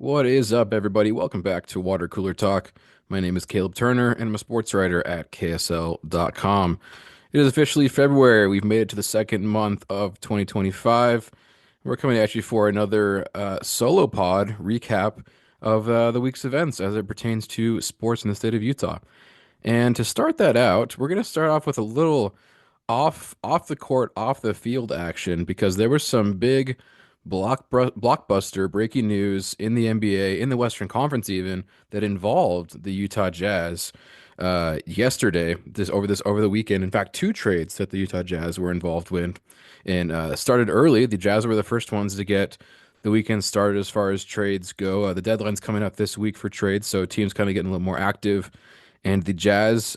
What is up, everybody? Welcome back to Water Cooler Talk. My name is Caleb Turner, and I'm a sports writer at KSL.com. It is officially February. We've made it to the second month of 2025. We're coming at you for another solo pod recap of the week's events as it pertains to sports in the state of Utah. And to start that out, we're going to start off with a little off the court, off the field action because there was some big blockbuster breaking news in the NBA, in the Western Conference even, that involved the Utah Jazz yesterday, over the weekend. In fact, two trades that the Utah Jazz were involved with, and started early. The Jazz were the first ones to get the weekend started as far as trades go. The deadline's coming up this week for trades, so teams kind of getting a little more active. And the Jazz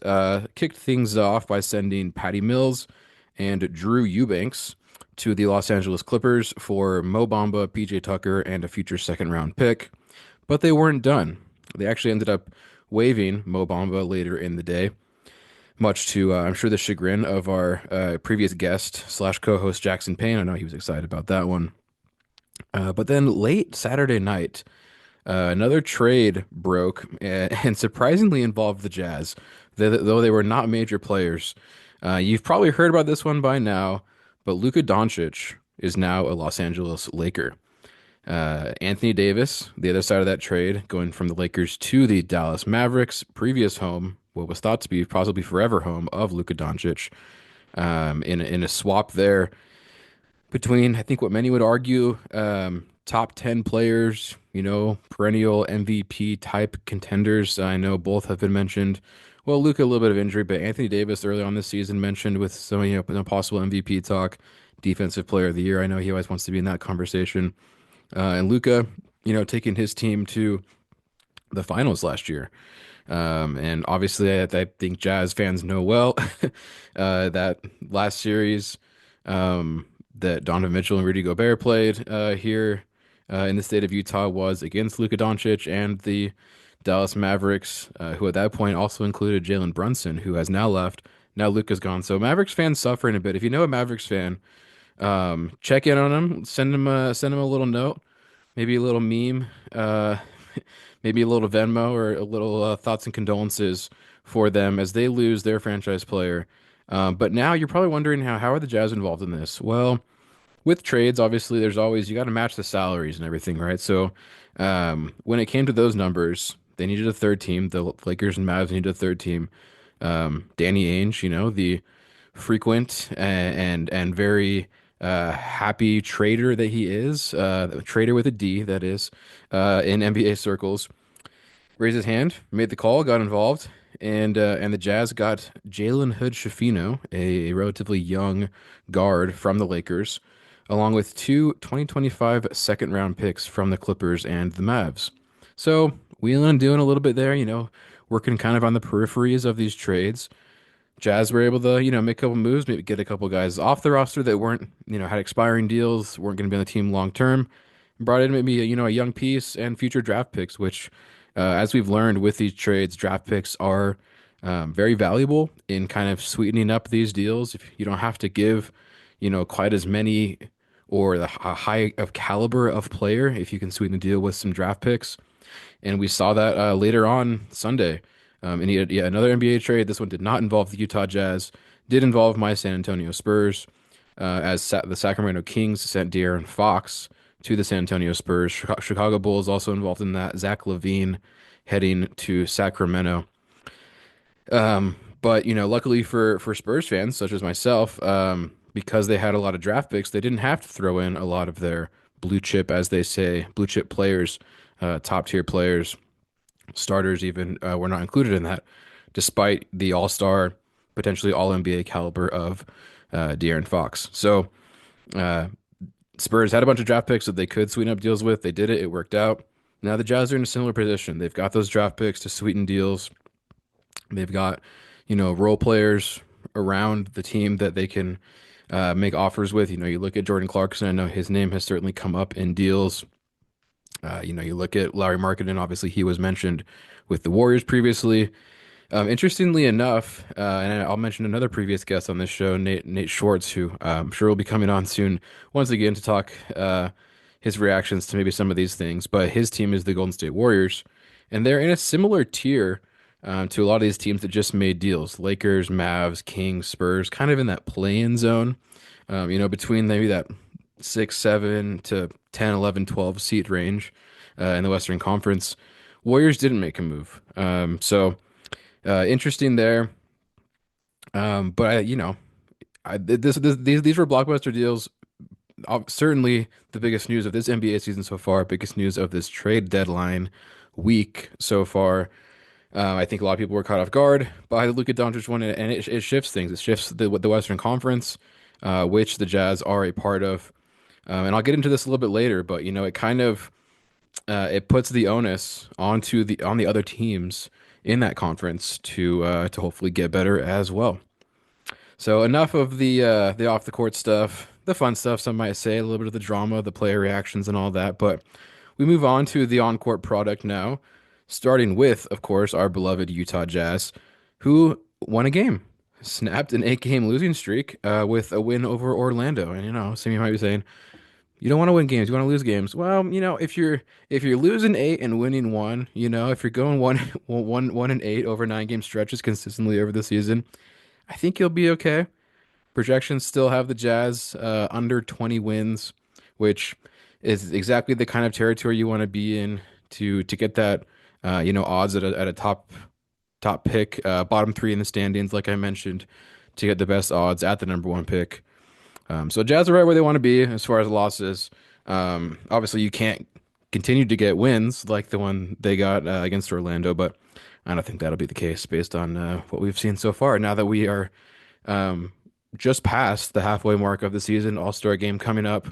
kicked things off by sending Patty Mills and Drew Eubanks to the Los Angeles Clippers for Mo Bamba, PJ Tucker, and a future second round pick. But they weren't done. They actually ended up waiving Mo Bamba later in the day, much to, I'm sure, the chagrin of our previous guest slash co-host Jackson Payne. I know he was excited about that one. But then late Saturday night, another trade broke and surprisingly involved the Jazz, though they were not major players. You've probably heard about this one by now, but Luka Doncic is now a Los Angeles Laker. Anthony Davis, the other side of that trade, going from the Lakers to the Dallas Mavericks, previous home, what was thought to be possibly forever home of Luka Doncic, in a swap there between, I think, what many would argue, top 10 players, perennial MVP type contenders. I know both have been mentioned. Well, Luka, a little bit of injury, but Anthony Davis early on this season mentioned with some, possible MVP talk, defensive player of the year. I know he always wants to be in that conversation. And Luka, taking his team to the finals last year. And obviously, I think Jazz fans know well that last series that Donovan Mitchell and Rudy Gobert played here in the state of Utah was against Luka Doncic and the Dallas Mavericks, who at that point also included Jalen Brunson, who has now left. Now Luka's gone. So Mavericks fans suffering a bit. If you know a Mavericks fan, check in on him, send him a little note, maybe a little meme, maybe a little Venmo or a little thoughts and condolences for them as they lose their franchise player. But now you're probably wondering how are the Jazz involved in this? Well, with trades, obviously, there's always you got to match the salaries and everything, right? So when it came to those numbers, they needed a third team. The Lakers and Mavs needed a third team. Danny Ainge, the frequent and very happy trader that he is, trader with a D, that is, in NBA circles, raised his hand, made the call, got involved, and the Jazz got Jalen Hood Schifino, a relatively young guard from the Lakers, along with two 2025 second round picks from the Clippers and the Mavs. So wheeling and doing a little bit there, working kind of on the peripheries of these trades. Jazz were able to, make a couple moves, maybe get a couple guys off the roster that weren't, had expiring deals, weren't going to be on the team long term. Brought in maybe, a young piece and future draft picks, which, as we've learned with these trades, draft picks are very valuable in kind of sweetening up these deals. If you don't have to give, quite as many or a high of caliber of player, if you can sweeten the deal with some draft picks. And we saw that later on Sunday. And he had another NBA trade. This one did not involve the Utah Jazz, did involve my San Antonio Spurs, the Sacramento Kings sent De'Aaron Fox to the San Antonio Spurs. Chicago Bulls also involved in that. Zach LaVine heading to Sacramento. But luckily for Spurs fans such as myself, because they had a lot of draft picks, they didn't have to throw in a lot of their blue chip, as they say, blue chip players, top tier players, starters even were not included in that, despite the all-star, potentially all NBA caliber of De'Aaron Fox. So Spurs had a bunch of draft picks that they could sweeten up deals with. They did it. It worked out. Now the Jazz are in a similar position. They've got those draft picks to sweeten deals. They've got, role players around the team that they can make offers with. You look at Jordan Clarkson. I know his name has certainly come up in deals. You look at Larry Markkinen. Obviously, he was mentioned with the Warriors previously. Interestingly enough, and I'll mention another previous guest on this show, Nate Schwartz, who I'm sure will be coming on soon once again to talk his reactions to maybe some of these things. But his team is the Golden State Warriors, and they're in a similar tier to a lot of these teams that just made deals: Lakers, Mavs, Kings, Spurs, kind of in that play-in zone. Between maybe that 6, 7 to 10, 11, 12 seed range in the Western Conference. Warriors didn't make a move. Interesting there. But these were blockbuster deals. Certainly the biggest news of this NBA season so far, biggest news of this trade deadline week so far. I think a lot of people were caught off guard by the Luka Doncic one, and it shifts things. It shifts the Western Conference, which the Jazz are a part of. And I'll get into this a little bit later, but it kind of it puts the onus on the other teams in that conference to hopefully get better as well. So enough of the off the court stuff, the fun stuff, some might say, a little bit of the drama, the player reactions and all that. But we move on to the on court product now, starting with, of course, our beloved Utah Jazz, who won a game, snapped an 8-game losing streak with a win over Orlando. And some of you might be saying, you don't want to win games, you want to lose games. Well, if you're losing eight and winning one, if you're going one and eight over 9-game stretches consistently over the season, I think you'll be okay. Projections still have the Jazz under 20 wins, which is exactly the kind of territory you want to be in to get that odds at a top pick, bottom three in the standings, like I mentioned, to get the best odds at the number one pick. So Jazz are right where they want to be as far as losses. Obviously, you can't continue to get wins like the one they got against Orlando, but I don't think that'll be the case based on what we've seen so far. Now that we are um, just past the halfway mark of the season, All-Star game coming up,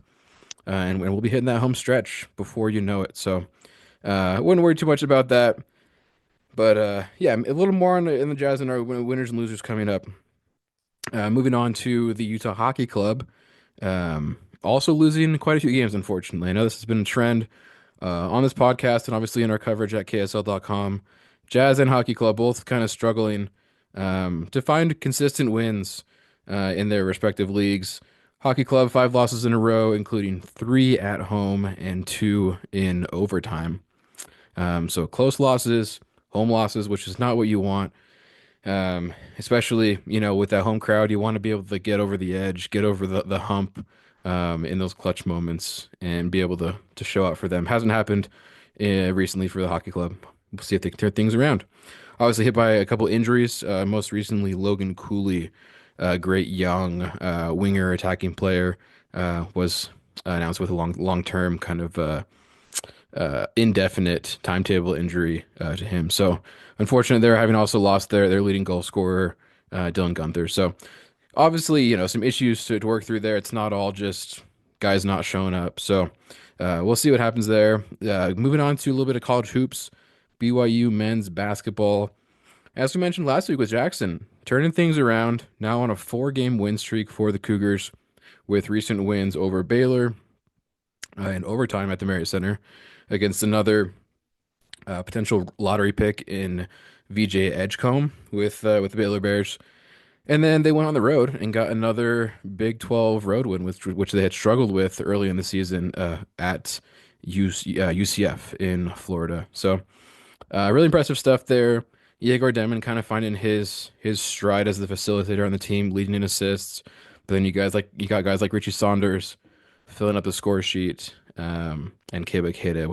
and we'll be hitting that home stretch before you know it. So I wouldn't worry too much about that. But yeah, a little more in the Jazz and our winners and losers coming up. Moving on to the Utah Hockey Club. Also losing quite a few games, unfortunately. I know this has been a trend on this podcast and obviously in our coverage at KSL.com. Jazz and Hockey Club both kind of struggling to find consistent wins in their respective leagues. Hockey Club, 5 losses in a row, including 3 at home and 2 in overtime. So close losses, home losses, which is not what you want. Especially, with that home crowd, you want to be able to get over the edge, get over the hump in those clutch moments and be able to show out for them. Hasn't happened recently for the Hockey Club. We'll see if they can turn things around. Obviously hit by a couple injuries, most recently Logan Cooley, a great young winger attacking player, was announced with a long-term kind of indefinite timetable injury to him. So unfortunate they're having also lost their leading goal scorer, Dylan Gunther. So obviously, some issues to work through there. It's not all just guys not showing up. So we'll see what happens there. Moving on to a little bit of college hoops, BYU men's basketball. As we mentioned last week with Jackson, turning things around, now on a 4-game win streak for the Cougars with recent wins over Baylor in overtime at the Marriott Center against another potential lottery pick in VJ Edgecombe with the Baylor Bears. And then they went on the road and got another Big 12 road win, which they had struggled with early in the season at UCF in Florida. So really impressive stuff there. Igor Demon kind of finding his stride as the facilitator on the team, leading in assists. But then you got guys like Richie Saunders filling up the score sheet, and Keba Keita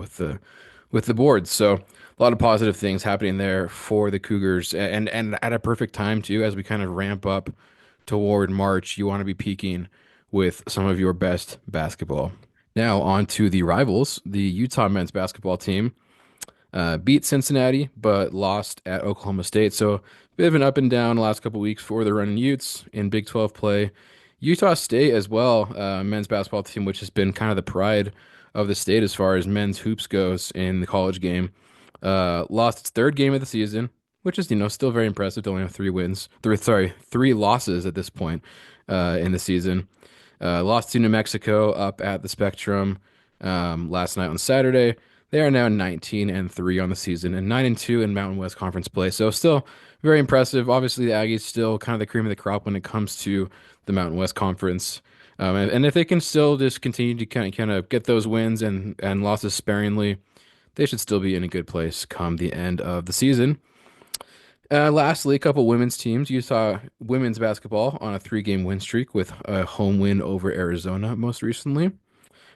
with the boards. So a lot of positive things happening there for the Cougars, and at a perfect time too, as we kind of ramp up toward March. You want to be peaking with some of your best basketball. Now on to the rivals. The Utah men's basketball team beat Cincinnati, but lost at Oklahoma State. So a bit of an up and down the last couple weeks for the Running Utes in Big 12 play. Utah State as well, men's basketball team, which has been kind of the pride of the state as far as men's hoops goes in the college game. Lost its 3rd game of the season, which is, still very impressive to only have 3 losses at this point in the season. Lost to New Mexico up at the Spectrum last night on Saturday. They are now 19-3 on the season and 9-2 in Mountain West Conference play. So still very impressive. Obviously, the Aggies still kind of the cream of the crop when it comes to the Mountain West Conference. And if they can still just continue to kind of get those wins and losses sparingly, they should still be in a good place come the end of the season. Lastly, a couple women's teams. You saw women's basketball on a three-game win streak with a home win over Arizona most recently.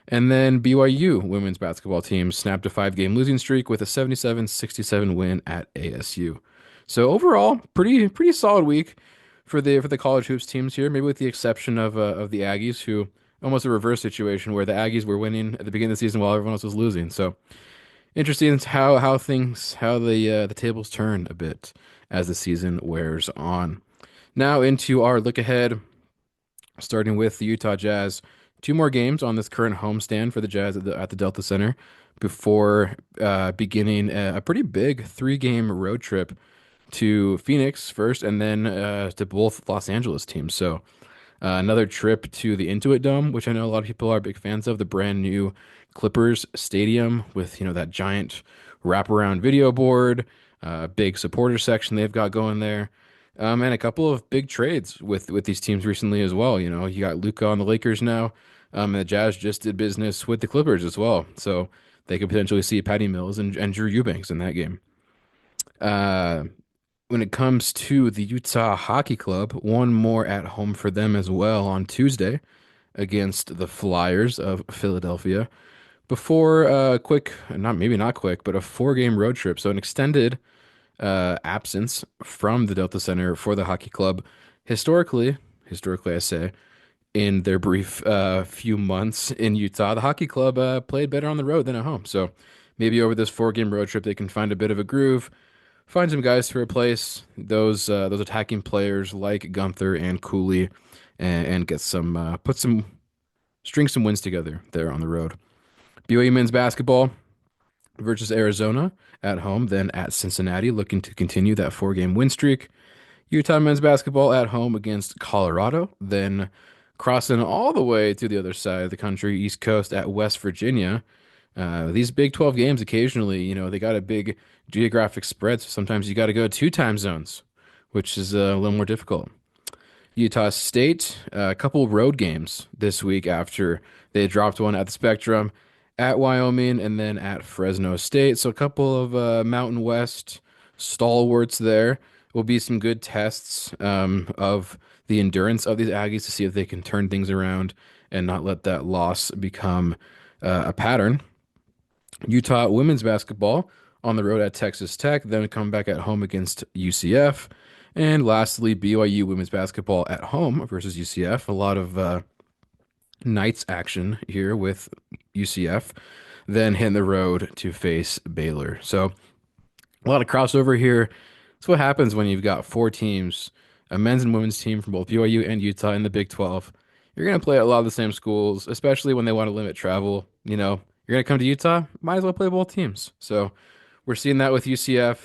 And then BYU women's basketball team snapped a five-game losing streak with a 77-67 win at ASU. So overall, pretty solid week for the college hoops teams here, maybe with the exception of the Aggies, who almost a reverse situation where the Aggies were winning at the beginning of the season while everyone else was losing. So interesting how the tables turn a bit as the season wears on. Now into our look ahead, starting with the Utah Jazz. Two more games on this current homestand for the Jazz at the Delta Center before beginning a pretty big three-game road trip to Phoenix first, and then to both Los Angeles teams. So another trip to the Intuit Dome, which I know a lot of people are big fans of, the brand new Clippers stadium with that giant wraparound video board, big supporter section they've got going there. And a couple of big trades with these teams recently as well. You got Luka on the Lakers now, and the Jazz just did business with the Clippers as well. So they could potentially see Patty Mills and Drew Eubanks in that game. Uh, when it comes to the Utah Hockey Club, one more at home for them as well on Tuesday against the Flyers of Philadelphia. Before a quick, not maybe not quick, but a four-game road trip. So an extended absence from the Delta Center for the hockey club. Historically, I say, in their brief few months in Utah, the hockey club played better on the road than at home. So maybe over this four-game road trip, they can find a bit of a groove, find some guys to replace those attacking players like Gunther and Cooley, and get string some wins together there on the road. BYU men's basketball versus Arizona at home, then at Cincinnati, looking to continue that four-game win streak. Utah men's basketball at home against Colorado, then crossing all the way to the other side of the country, East Coast at West Virginia. These Big 12 games occasionally, they got a big geographic spread, so sometimes you got to go two time zones, which is a little more difficult. Utah State, a couple road games this week after they dropped one at the Spectrum, at Wyoming, and then at Fresno State. So a couple of Mountain West stalwarts there. Will be some good tests of the endurance of these Aggies to see if they can turn things around and not let that loss become a pattern. Utah women's basketball on the road at Texas Tech, then come back at home against UCF. And lastly, BYU women's basketball at home versus UCF. A lot of Knights action here with UCF, then hitting the road to face Baylor. So a lot of crossover here. That's what happens when you've got four teams, a men's and women's team from both BYU and Utah in the Big 12. You're going to play at a lot of the same schools, especially when they want to limit travel. You're going to come to Utah, might as well play both teams. So we're seeing that with UCF.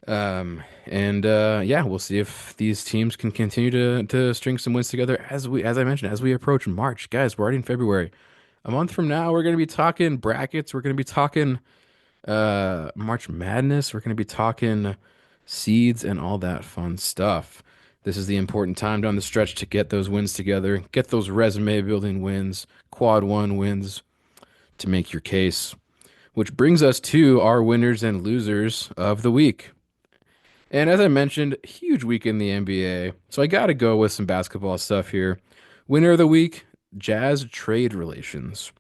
And yeah, we'll see if these teams can continue to string some wins together as I mentioned, as we approach March. Guys, we're already in February. A month from now, we're going to be talking brackets. We're going to be talking March Madness. We're going to be talking seeds and all that fun stuff. This is the important time down the stretch to get those wins together, get those resume building wins, quad one wins to make your case. Which brings us to our winners and losers of the week. And as I mentioned, huge week in the NBA. So I got to go with some basketball stuff here. Winner of the week, Jazz trade relations.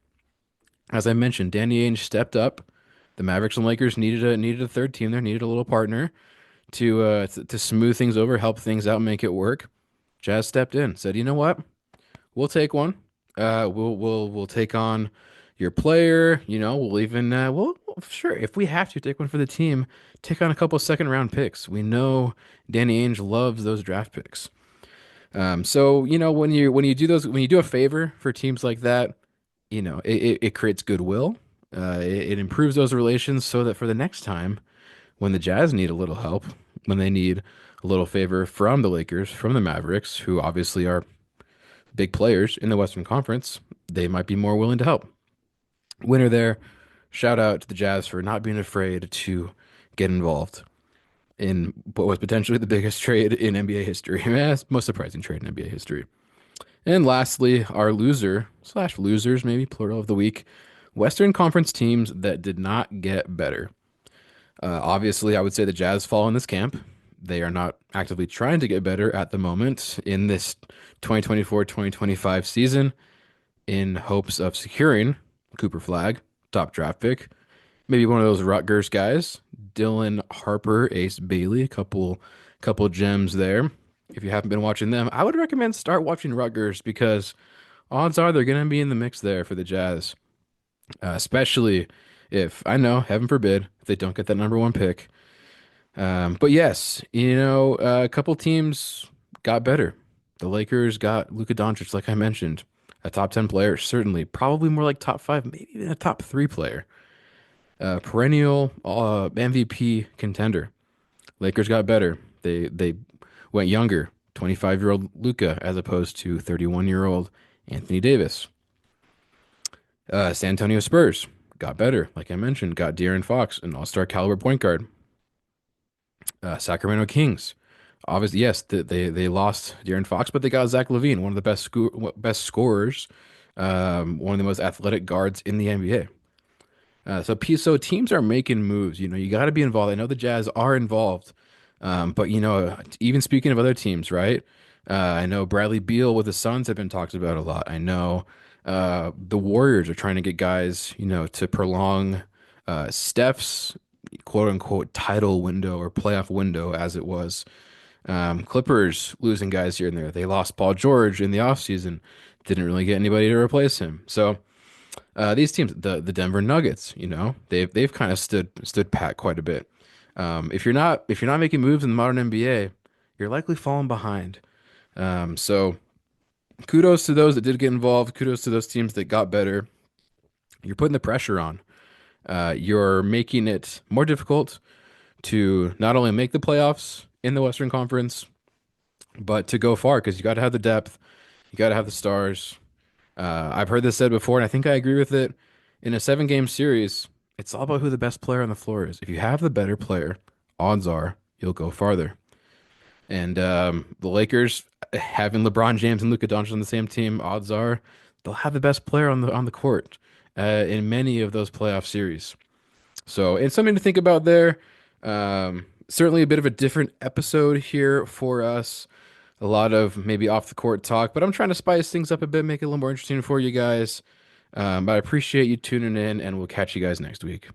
As I mentioned, Danny Ainge stepped up. The Mavericks and Lakers needed a third team there, needed a little partner to smooth things over, help things out, make it work. Jazz stepped in, said, "You know what? We'll take one. We'll take on your player. We'll even we'll sure if we have to take one for the team, take on a couple second round picks. We know Danny Ainge loves those draft picks. So when you do a favor for teams like that, it creates goodwill. It improves those relations so that for the next time when the Jazz need a little help, when they need a little favor from the Lakers, from the Mavericks, who obviously are big players in the Western Conference, they might be more willing to help. Winner there. Shout out to the Jazz for not being afraid to get involved in what was potentially the biggest trade in NBA history. Most surprising trade in NBA history. And lastly, our loser slash losers, maybe plural of the week, Western Conference teams that did not get better. Obviously, I would say the Jazz fall in this camp. They are not actively trying to get better at the moment in this 2024-2025 season in hopes of securing Cooper Flag, top draft pick. Maybe one of those Rutgers guys, Dylan Harper, Ace Bailey, couple gems there. If you haven't been watching them, I would recommend start watching Rutgers because odds are they're going to be in the mix there for the Jazz, especially if I know, heaven forbid, if they don't get that number one pick. But yes, a couple teams got better. The Lakers got Luka Doncic, like I mentioned, a top 10 player, certainly, probably more like top five, maybe even a top three player. Perennial MVP contender. Lakers got better. They went younger, 25-year-old Luka as opposed to 31-year-old Anthony Davis. San Antonio Spurs got better, like I mentioned, got De'Aaron Fox, an all-star caliber point guard. Sacramento Kings, obviously, yes, they lost De'Aaron Fox, but they got Zach LaVine, one of the best scorers, one of the most athletic guards in the NBA. So teams are making moves. You got to be involved. I know the Jazz are involved, but even speaking of other teams, right? I know Bradley Beal with the Suns have been talked about a lot. I know the Warriors are trying to get guys, to prolong Steph's quote unquote title window or playoff window as it was. Clippers losing guys here and there. They lost Paul George in the offseason. Didn't really get anybody to replace him. So these teams, the Denver Nuggets, they've kind of stood pat quite a bit. If you're not making moves in the modern NBA, you're likely falling behind. So kudos to those that did get involved. Kudos to those teams that got better. You're putting the pressure on. You're making it more difficult to not only make the playoffs in the Western Conference, but to go far because you got to have the depth, you got to have the stars. I've heard this said before, and I think I agree with it. In a 7-game series, it's all about who the best player on the floor is. If you have the better player, odds are you'll go farther. And the Lakers having LeBron James and Luka Doncic on the same team, odds are they'll have the best player on the court in many of those playoff series. So it's something to think about there. Certainly a bit of a different episode here for us. A lot of maybe off the court talk, but I'm trying to spice things up a bit, make it a little more interesting for you guys. But I appreciate you tuning in, and we'll catch you guys next week.